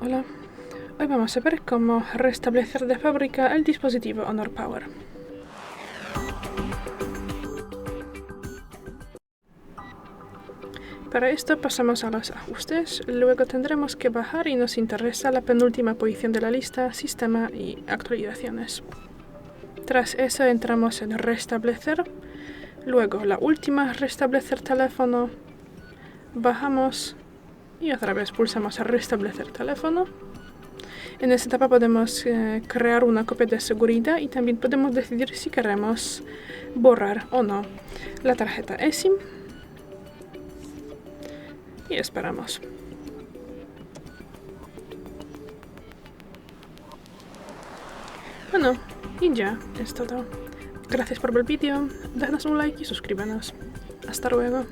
Hola, hoy vamos a ver cómo restablecer de fábrica el dispositivo Honor Power. Para esto pasamos a los ajustes, luego tendremos que bajar y nos interesa la penúltima posición de la lista, Sistema y Actualizaciones. Tras eso entramos en Restablecer, luego la última, Restablecer teléfono, bajamos y otra vez pulsamos Restablecer teléfono. En esta etapa podemos crear una copia de seguridad y también podemos decidir si queremos borrar o no la tarjeta eSIM. Y esperamos. Bueno, y ya es todo. Gracias por ver el vídeo, déjanos un like y suscríbanos. Hasta luego.